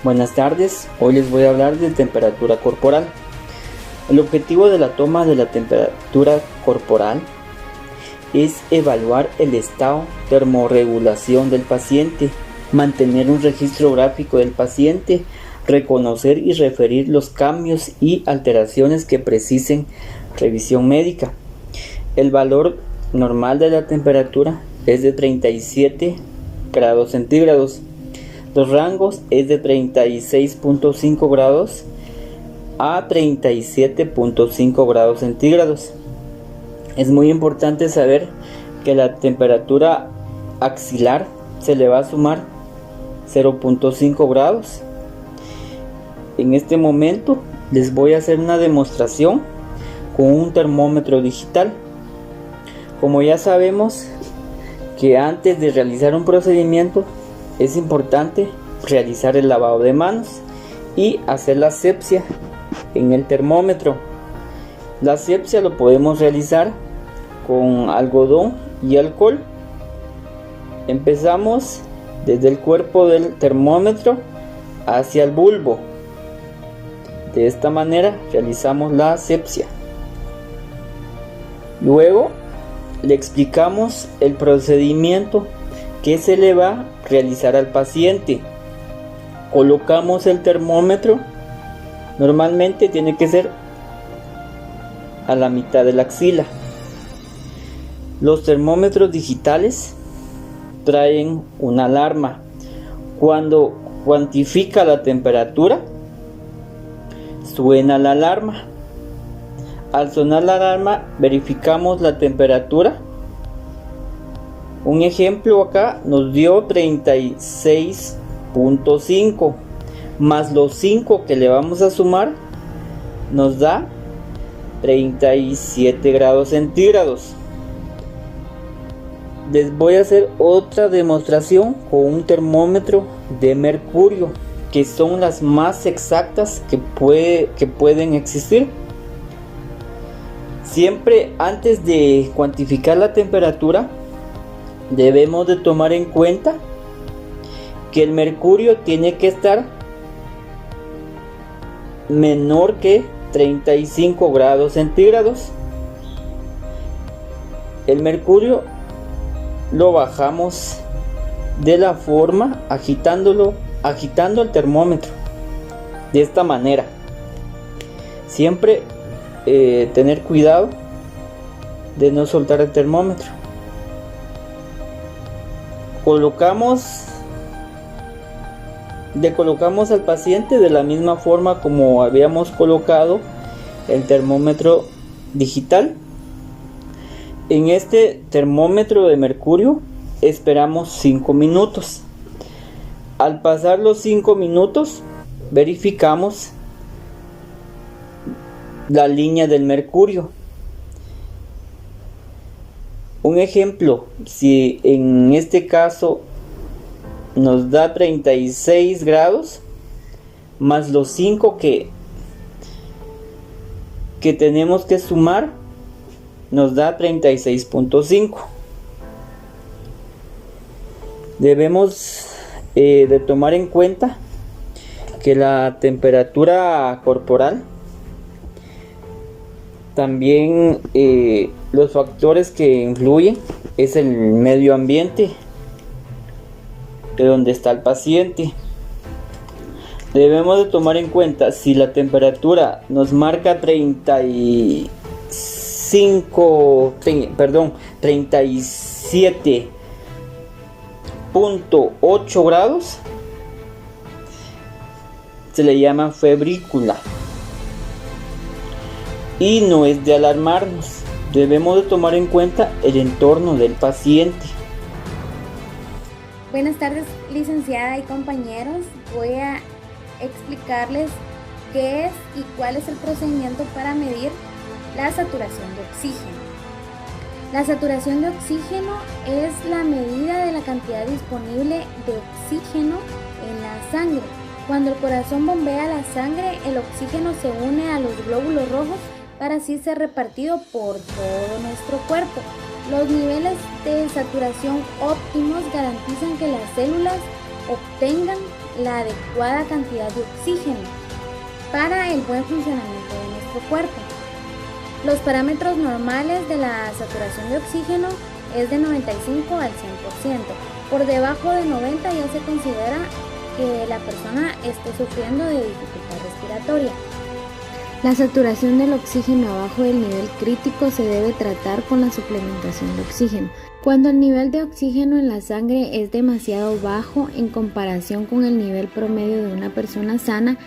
Buenas tardes, hoy les voy a hablar de temperatura corporal. El objetivo de la toma de la temperatura corporal es evaluar el estado de termorregulación del paciente, mantener un registro gráfico del paciente, reconocer y referir los cambios y alteraciones que precisen revisión médica. El valor normal de la temperatura es de 37 grados centígrados. Los rangos es de 36.5 grados a 37.5 grados centígrados. Es muy importante saber que la temperatura axilar se le va a sumar 0.5 grados. En este momento les voy a hacer una demostración con un termómetro digital. Como ya sabemos que antes de realizar un procedimiento es importante realizar el lavado de manos y hacer la asepsia en el termómetro. La asepsia lo podemos realizar con algodón y alcohol. Empezamos desde el cuerpo del termómetro hacia el bulbo. De esta manera realizamos la asepsia. Luego le explicamos el procedimiento que se le va a realizar al paciente. Colocamos el termómetro, normalmente tiene que ser a la mitad de la axila. Los termómetros digitales traen una alarma. Cuando cuantifica la temperatura, suena la alarma. Al sonar la alarma, verificamos la temperatura. Un ejemplo acá nos dio 36.5 más los 5 que le vamos a sumar nos da 37 grados centígrados. Les voy a hacer otra demostración con un termómetro de mercurio, que son las más exactas que pueden existir. Siempre antes de cuantificar la temperatura debemos de tomar en cuenta que el mercurio tiene que estar menor que 35 grados centígrados. El mercurio lo bajamos de la forma agitando el termómetro de esta manera. Siempre tener cuidado de no soltar el termómetro. Colocamos al paciente de la misma forma como habíamos colocado el termómetro digital. En este termómetro de mercurio esperamos 5 minutos. Al pasar los 5 minutos verificamos la línea del mercurio. Un ejemplo, si en este caso nos da 36 grados más los 5 que tenemos que sumar, nos da 36.5. Debemos de tomar en cuenta que la temperatura corporal también los factores que influyen es el medio ambiente de donde está el paciente. Debemos de tomar en cuenta si la temperatura nos marca 37.8 grados, se le llama febrícula y no es de alarmarnos. Debemos de tomar en cuenta el entorno del paciente. Buenas tardes, licenciada y compañeros. Voy a explicarles qué es y cuál es el procedimiento para medir la saturación de oxígeno. La saturación de oxígeno es la medida de la cantidad disponible de oxígeno en la sangre. Cuando el corazón bombea la sangre, el oxígeno se une a los glóbulos rojos para así ser repartido por todo nuestro cuerpo. Los niveles de saturación óptimos garantizan que las células obtengan la adecuada cantidad de oxígeno para el buen funcionamiento de nuestro cuerpo. Los parámetros normales de la saturación de oxígeno es de 95 al 100%. Por debajo de 90 ya se considera que la persona esté sufriendo de dificultad respiratoria. La saturación del oxígeno abajo del nivel crítico se debe tratar con la suplementación de oxígeno. Cuando el nivel de oxígeno en la sangre es demasiado bajo en comparación con el nivel promedio de una persona sana,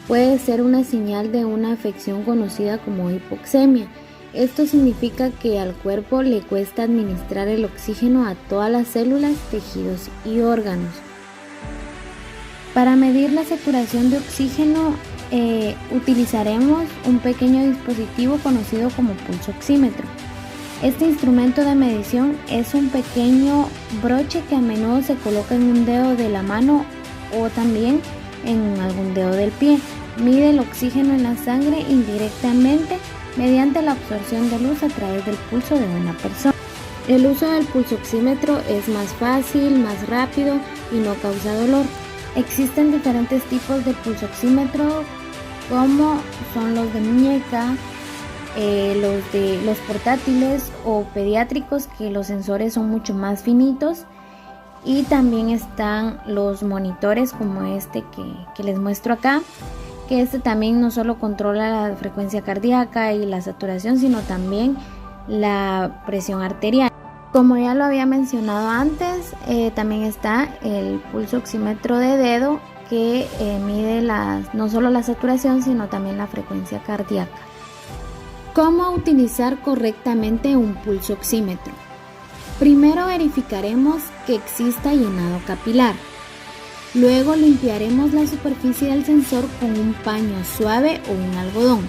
puede ser una señal de una afección conocida como hipoxemia. Esto significa que al cuerpo le cuesta administrar el oxígeno a todas las células, tejidos y órganos. Para medir la saturación de oxígeno utilizaremos un pequeño dispositivo conocido como pulsoxímetro. Este instrumento de medición es un pequeño broche que a menudo se coloca en un dedo de la mano o también en algún dedo del pie. Mide el oxígeno en la sangre indirectamente mediante la absorción de luz a través del pulso de una persona. El uso del pulsoxímetro es más fácil, más rápido y no causa dolor. Existen diferentes tipos de pulsoxímetro, como son los de muñeca, los portátiles o pediátricos, que los sensores son mucho más finitos, y también están los monitores como este que les muestro acá, que este también no solo controla la frecuencia cardíaca y la saturación, sino también la presión arterial. Como ya lo había mencionado antes, también está el pulso oxímetro de dedo, que mide no solo la saturación, sino también la frecuencia cardíaca. ¿Cómo utilizar correctamente un pulso oxímetro? Primero verificaremos que exista llenado capilar. Luego limpiaremos la superficie del sensor con un paño suave o un algodón.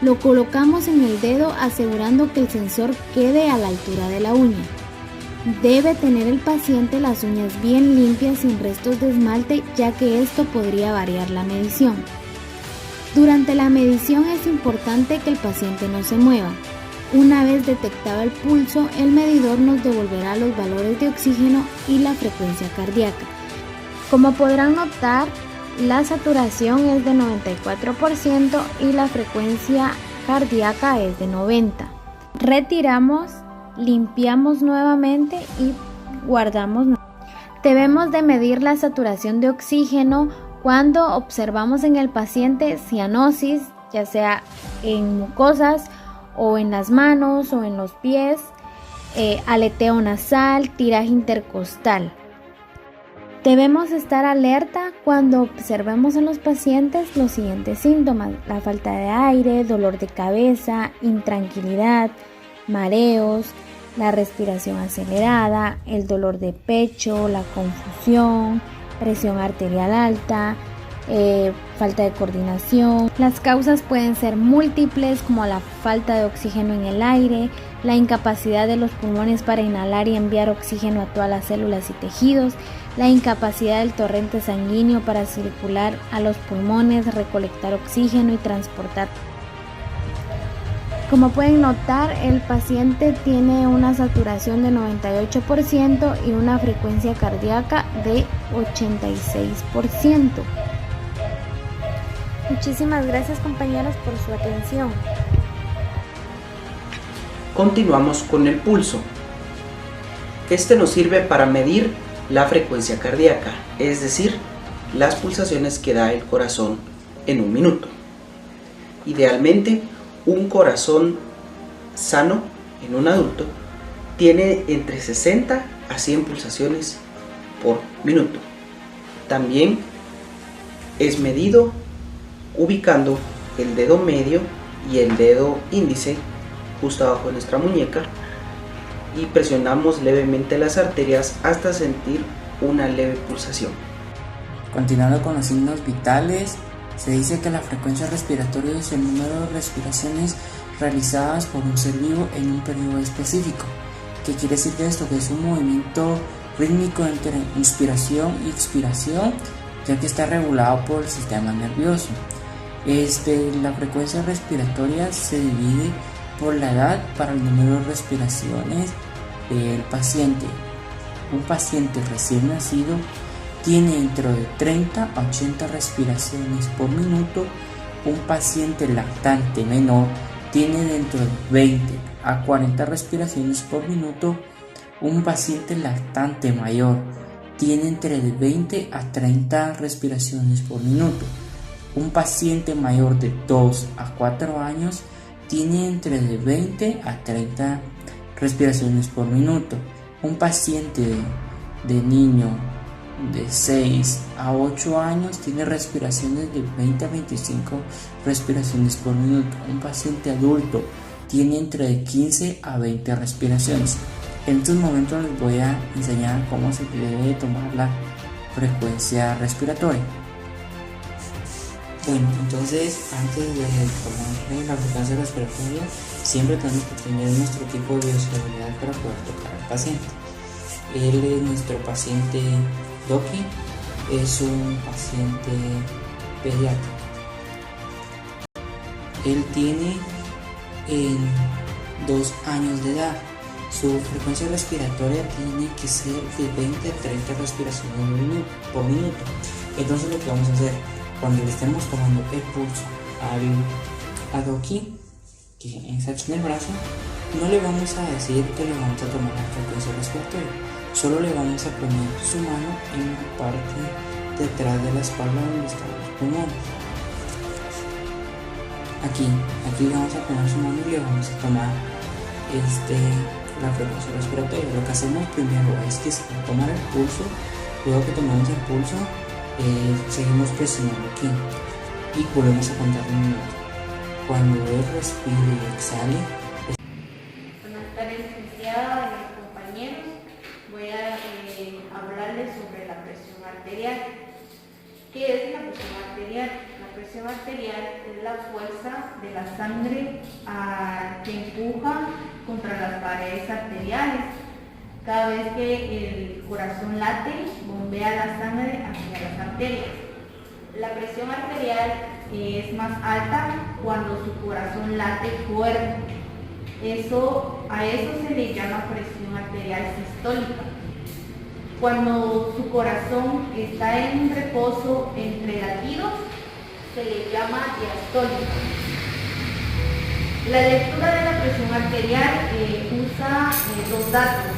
Lo colocamos en el dedo asegurando que el sensor quede a la altura de la uña. Debe tener el paciente las uñas bien limpias sin restos de esmalte, ya que esto podría variar la medición. Durante la medición es importante que el paciente no se mueva. Una vez detectado el pulso, el medidor nos devolverá los valores de oxígeno y la frecuencia cardíaca. Como podrán notar, la saturación es de 94% y la frecuencia cardíaca es de 90%. Retiramos, limpiamos nuevamente y guardamos. Debemos de medir la saturación de oxígeno cuando observamos en el paciente cianosis, ya sea en mucosas o en las manos o en los pies, aleteo nasal, tiraje intercostal. Debemos estar alerta cuando observemos en los pacientes los siguientes síntomas: la falta de aire, dolor de cabeza, intranquilidad, mareos, la respiración acelerada, el dolor de pecho, la confusión, presión arterial alta, falta de coordinación. Las causas pueden ser múltiples, como la falta de oxígeno en el aire, la incapacidad de los pulmones para inhalar y enviar oxígeno a todas las células y tejidos, la incapacidad del torrente sanguíneo para circular a los pulmones, recolectar oxígeno y transportar. Como pueden notar, el paciente tiene una saturación de 98% y una frecuencia cardíaca de 86%. Muchísimas gracias, compañeros, por su atención. Continuamos con el pulso. Este nos sirve para medir la frecuencia cardíaca, es decir, las pulsaciones que da el corazón en un minuto. Idealmente, un corazón sano en un adulto tiene entre 60 a 100 pulsaciones por minuto. También es medido ubicando el dedo medio y el dedo índice justo abajo de nuestra muñeca y presionamos levemente las arterias hasta sentir una leve pulsación. Continuando con los signos vitales, se dice que la frecuencia respiratoria es el número de respiraciones realizadas por un ser vivo en un periodo específico. ¿Qué quiere decir esto? Que es un movimiento rítmico entre inspiración y expiración, ya que está regulado por el sistema nervioso. La frecuencia respiratoria se divide por la edad para el número de respiraciones del paciente. Un paciente recién nacido tiene entre 30 a 80 respiraciones por minuto. Un paciente lactante menor tiene dentro de 20 a 40 respiraciones por minuto. Un paciente lactante mayor tiene entre 20 a 30 respiraciones por minuto. Un paciente mayor de 2 a 4 años tiene entre 20 a 30 respiraciones por minuto. Un paciente de niño de 6 a 8 años tiene respiraciones de 20 a 25 respiraciones por minuto. Un paciente adulto tiene entre 15 a 20 respiraciones. En estos momentos les voy a enseñar cómo se debe tomar la frecuencia respiratoria. Bueno, entonces antes de tomar la frecuencia respiratoria, siempre tenemos que tener nuestro equipo de bioseguridad para poder tocar al paciente. Él es nuestro paciente Doki, es un paciente pediátrico. Él tiene 2 años de edad. Su frecuencia respiratoria tiene que ser de 20 a 30 respiraciones por minuto. Entonces lo que vamos a hacer, cuando le estemos tomando el pulso a Doki, que está en el brazo, no le vamos a decir que le vamos a tomar la frecuencia respiratoria. Solo le vamos a poner su mano en la parte detrás de la espalda donde están los pulmones. Aquí le vamos a poner su mano y le vamos a tomar la frecuencia respiratoria. Lo que hacemos primero es que se va a tomar el pulso. Luego que tomamos el pulso, seguimos presionando aquí y volvemos a contar un minuto. Cuando él respire y exhale. Buenas tardes, licenciada y compañeros. Voy a hablarles sobre la presión arterial. ¿Qué es la presión arterial? La presión arterial es la fuerza de la sangre que empuja contra las paredes arteriales. Cada vez que el corazón late, bombea la sangre hacia las arterias. La presión arterial es más alta cuando su corazón late fuerte. A eso se le llama presión arterial sistólica. Cuando su corazón está en reposo entre latidos, se le llama diastólica. La lectura de la presión arterial usa 2 datos.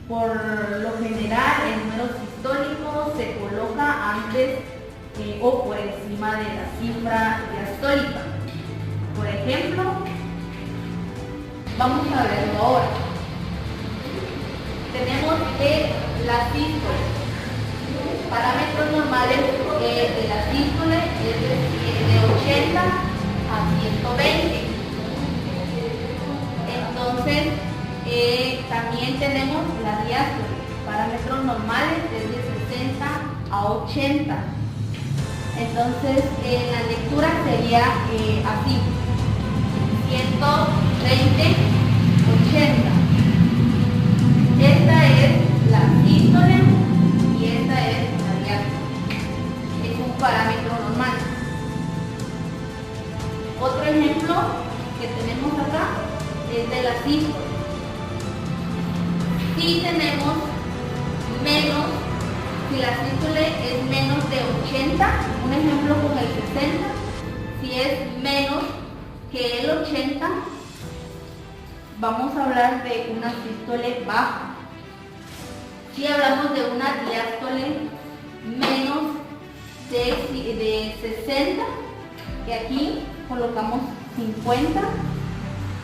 Por lo general, el número sistólico se coloca antes o por encima de la cifra diastólica. Por ejemplo, vamos a verlo ahora. Tenemos que la sístole, parámetros normales de la sístole es de 80 a 120. Entonces, también tenemos la diástole, parámetros normales es de 60 a 80. Entonces, la lectura sería así: 120, 80. Esta es la sístole y esta es la diástole. Es un parámetro normal. Otro ejemplo que tenemos acá es de la sístole. Si tenemos menos, si la sístole es menos de 80, un ejemplo con el 60, si es menos que el 80, vamos a hablar de una sístole baja. Si hablamos de una diástole menos de 60, que aquí colocamos 50,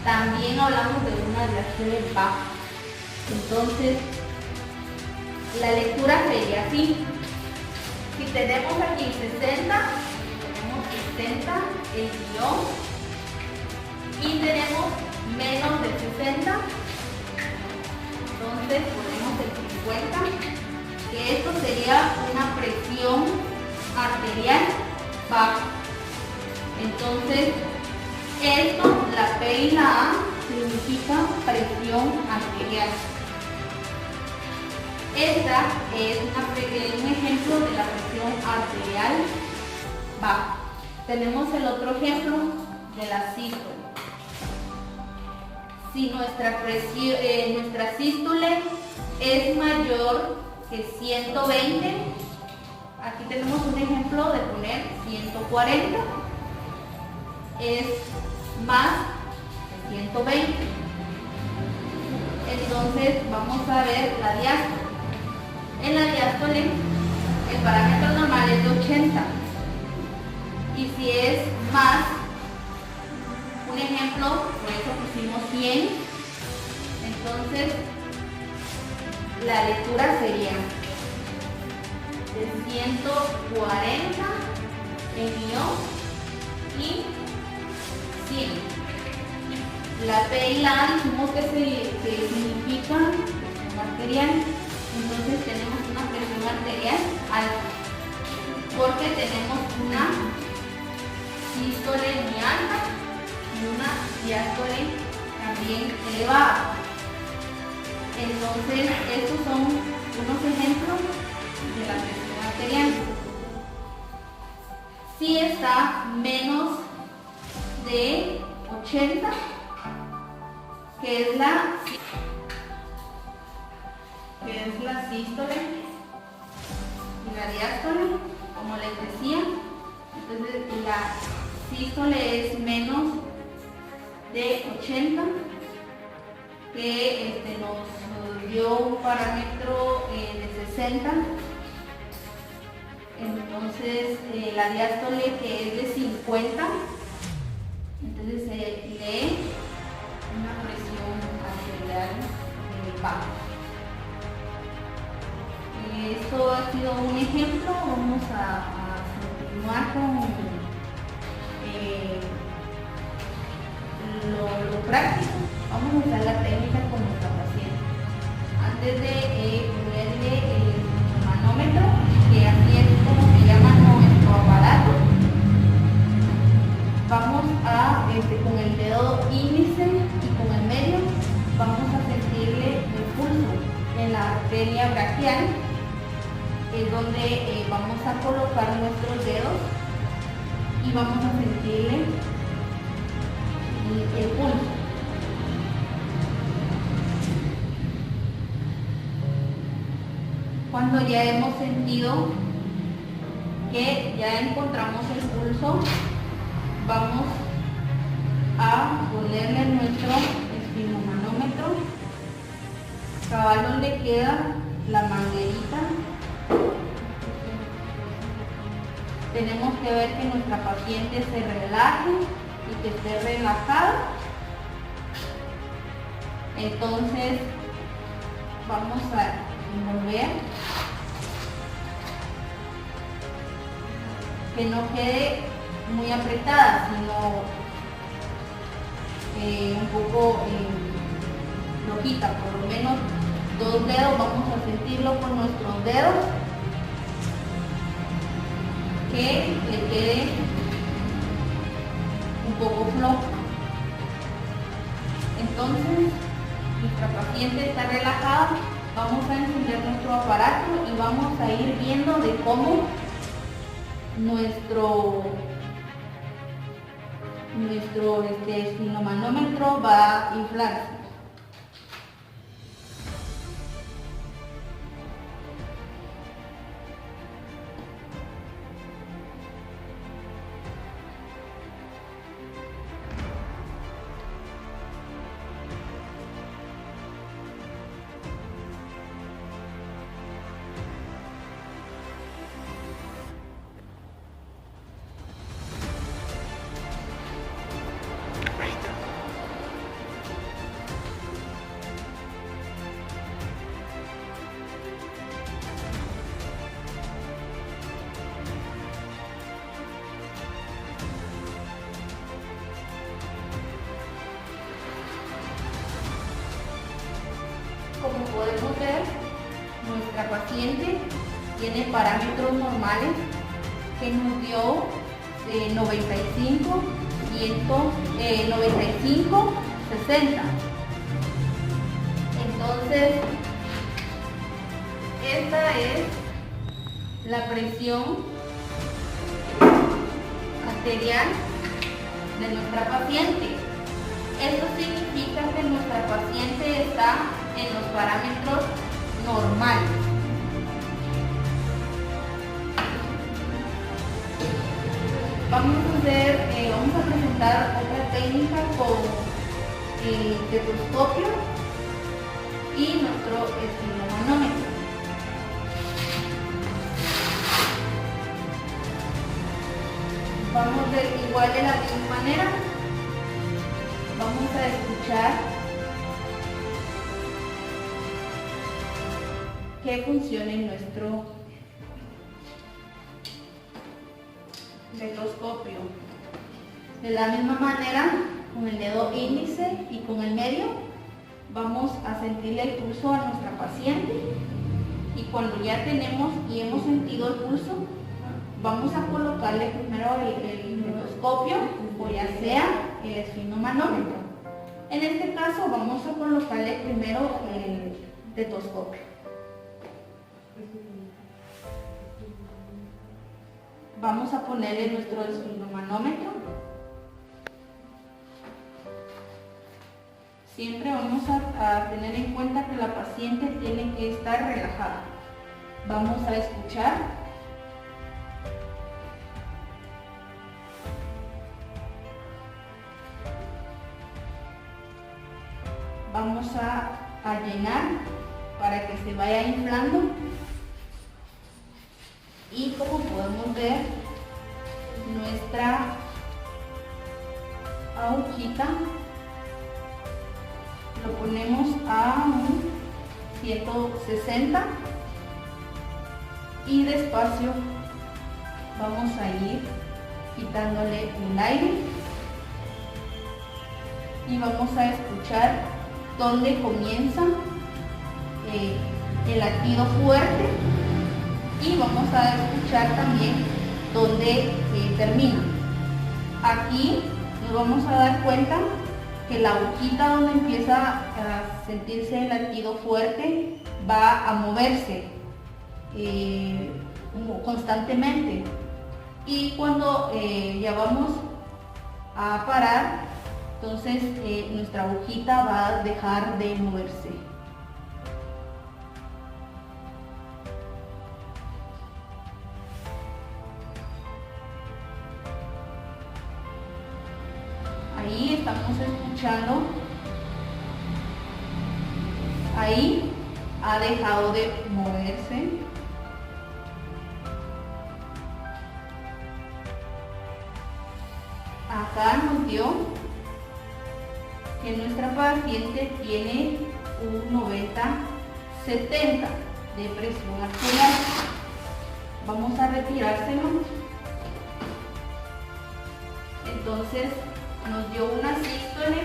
también hablamos de una diástole baja. Entonces, la lectura sería así. Si tenemos aquí 60, tenemos 60 el guión, y tenemos menos de 60, entonces ponemos el 50, que esto sería una presión arterial baja. Entonces, esto, la P y la A, significa presión arterial. Esta es un ejemplo de la presión arterial baja. Tenemos el otro ejemplo de la sístole. Si nuestra sístole es mayor que 120, aquí tenemos un ejemplo de poner 140, es más de 120. Entonces vamos a ver la diástole. En la diástole el parámetro normal es de 80 y si es más, un ejemplo, por eso pusimos 100, entonces la lectura sería de 140 y 100. La P y la A dijimos que significan presión arterial, entonces tenemos una presión arterial alta, porque tenemos una sístole muy alta y una diástole también elevada. Entonces estos son unos ejemplos de la presión arterial. Si está menos de 80, que es la sístole y la diástole, como les decía. Entonces la sístole es menos de 80, que nos dio un parámetro de 60. Entonces la diástole, que es de 50, entonces se lee una presión arterial baja. Esto ha sido un ejemplo. Vamos a continuar con lo práctico. Vamos a usar la técnica con nuestra paciente. Antes de ponerle el manómetro, que así es como se llama nuestro aparato, vamos a, con el dedo índice y con el medio, vamos a sentirle el pulso en la arteria braquial, es donde vamos a colocar nuestros dedos y vamos a sentirle el pulso. Cuando ya hemos sentido que ya encontramos el pulso, vamos a ponerle nuestro esfigmomanómetro, cabal donde queda la manguerita. Tenemos que ver que nuestra paciente se relaje y que esté relajada. Entonces vamos a envolver, que no quede muy apretada, sino un poco flojita, por lo menos 2 dedos. Vamos a sentirlo con nuestros dedos, que le quede un poco flojo. Entonces nuestra paciente está relajada. Vamos a encender nuestro aparato y vamos a ir viendo de cómo nuestro esfigmomanómetro va a inflarse. Como podemos ver, nuestra paciente tiene parámetros normales que nos dio 95, 60. Entonces, esta es la presión arterial de nuestra paciente. Esto significa que nuestra paciente está en los parámetros normales. Vamos a presentar otra técnica con estetoscopio y nuestro esfigmomanómetro. Vamos igual de la misma manera, vamos a escuchar que funcione nuestro estetoscopio. De la misma manera, con el dedo índice y con el medio, vamos a sentirle el pulso a nuestra paciente, y cuando ya tenemos y hemos sentido el pulso, vamos a colocarle primero el estetoscopio o ya sea el esfigmomanómetro. En este caso vamos a colocarle primero el estetoscopio. Vamos a ponerle nuestro esfigmomanómetro. Siempre vamos a tener en cuenta que la paciente tiene que estar relajada. Vamos a escuchar. Vamos a llenar para que se vaya inflando, y como podemos ver, nuestra agujita lo ponemos a un 160 y despacio vamos a ir quitándole el aire y vamos a escuchar donde comienza el latido fuerte, y vamos a escuchar también donde termina. Aquí nos vamos a dar cuenta que la agujita donde empieza a sentirse el latido fuerte va a moverse constantemente, y cuando ya vamos a parar, entonces nuestra agujita va a dejar de moverse. Ahí estamos escuchando, ahí ha dejado de moverse. Acá nos dio que nuestra paciente tiene un 90-70 de presión arterial. Vamos a retirárselo. Entonces nos dio una sístole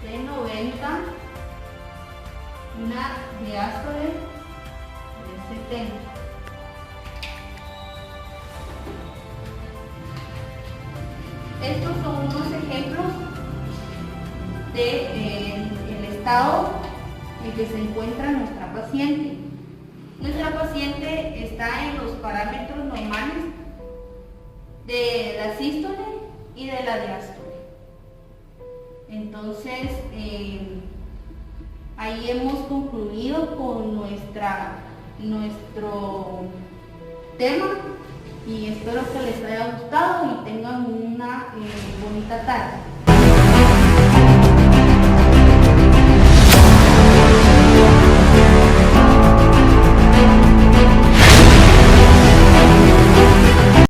de 90, una diástole de 70. Estos son unos ejemplos del estado en que se encuentra nuestra paciente. Nuestra paciente está en los parámetros normales de la sístole y de la diástole. Entonces, ahí hemos concluido con nuestro tema, y espero que les haya gustado y tengan una bonita tarde.